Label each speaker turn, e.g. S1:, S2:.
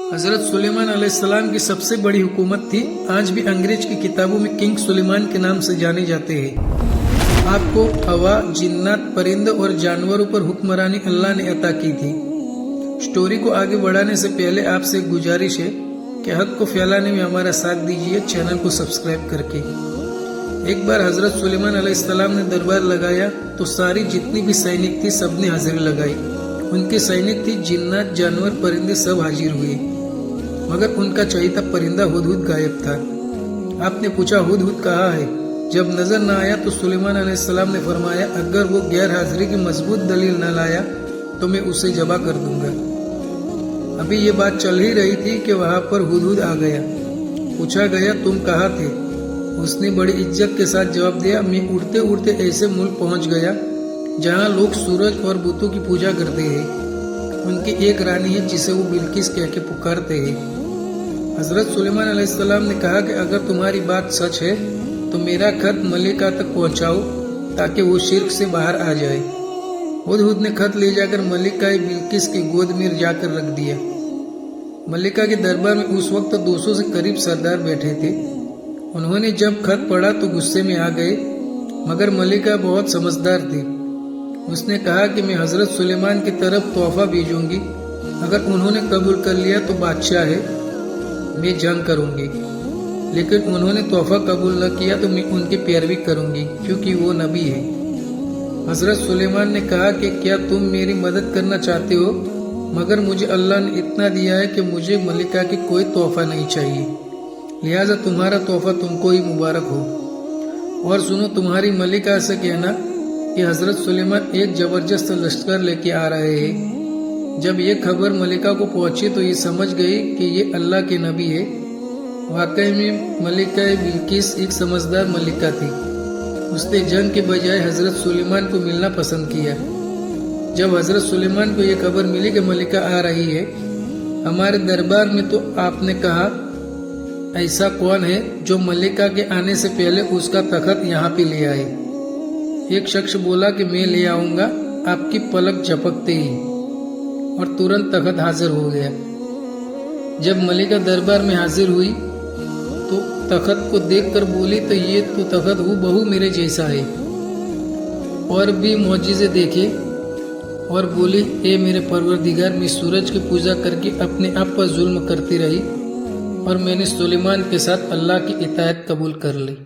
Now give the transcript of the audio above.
S1: हजरत सुलेमान अलैहिस्सलाम की सबसे बड़ी हुकूमत थी। आज भी अंग्रेज की किताबों में किंग सुलेमान के नाम से जाने जाते हैं। आपको हवा, जिन्नात, परिंदे और जानवरों पर हुक्मरानी अल्लाह ने अता की थी। स्टोरी को आगे बढ़ाने से पहले आपसे एक गुजारिश है कि हक को फैलाने में हमारा साथ दीजिए, चैनल को सब्सक्राइब करके। एक बार हजरत सुलेमान अलैहिस्सलाम ने दरबार लगाया तो सारी जितनी भी सैनिक थी सबने हाजिरी लगाई। उनके सैनिक थी, जिन्नात, जानवर, परिंदे सब हाजिर हुए, मगर उनका चहेता परिंदा हुदहुद गायब था। आपने पूछा, हुदहुद कहाँ है? जब नजर न आया तो सुलेमान अलैहिस्सलाम ने फरमाया, अगर वो गैर हाजिरी की मजबूत दलील न लाया तो मैं उसे जबा कर दूंगा। अभी ये बात चल ही रही थी कि वहां पर हुदहुद आ गया। पूछा गया, तुम कहाँ थे? उसने बड़ी इज्जत के साथ जवाब दिया, मैं उड़ते उड़ते ऐसे मुल्क पहुंच गया जहाँ लोग सूरज और बुतों की पूजा करते हैं। उनकी एक रानी है जिसे वो बिल्किस कह के पुकारते हैं। हजरत सुलेमान अलैहिस्सलाम ने कहा कि अगर तुम्हारी बात सच है तो मेरा खत मलिका तक पहुंचाओ ताकि वो शिर्क से बाहर आ जाए। हुदहुद ने खत ले जाकर मलिका बिल्किस की गोद में जाकर रख दिया। मलिका के दरबार में उस वक्त 200 से करीब सरदार बैठे थे। उन्होंने जब खत पढ़ा तो गुस्से में आ गए, मगर मलिका बहुत समझदार थी। उसने कहा कि मैं हजरत सुलेमान की तरफ तोहफा भेजूंगी, अगर उन्होंने कबूल कर लिया तो बादशाह है, मैं जंग करूंगी, लेकिन उन्होंने तोहफा कबूल न किया तो मैं उनकी पैरवी करूंगी क्योंकि वो नबी है। हजरत सुलेमान ने कहा कि क्या तुम मेरी मदद करना चाहते हो, मगर मुझे अल्लाह ने इतना दिया है कि मुझे मलिका की कोई तोहफा नहीं चाहिए, लिहाजा तुम्हारा तोहफा तुमको ही मुबारक हो। और सुनो, तुम्हारी मलिका से कहना कि हजरत सुलेमान एक जबरदस्त लश्कर लेके आ रहे हैं। जब ये खबर मलिका को पहुंची तो ये समझ गई कि ये अल्लाह के नबी है। वाकई में मलिका बिल्किस एक समझदार मलिका थी। उसने जंग के बजाय हजरत सुलेमान को मिलना पसंद किया। जब हजरत सुलेमान को ये खबर मिली कि मलिका आ रही है हमारे दरबार में, तो आपने कहा, ऐसा कौन है जो मलिका के आने से पहले उसका तख्त यहाँ पे ले आए? एक शख्स बोला कि मैं ले आऊंगा। आपकी पलक झपकते ही और तुरंत तख्त हाजिर हो गया। जब मलिका दरबार में हाजिर हुई तो तख्त को देखकर बोली, तो ये तो तख्त हूबहू मेरे जैसा है। और भी मौजिज़े देखे और बोली, ए मेरे परवरदिगार, मैं सूरज की पूजा करके अपने आप पर जुल्म करती रही और मैंने सुलेमान के साथ अल्लाह की इतायत कबूल कर ली।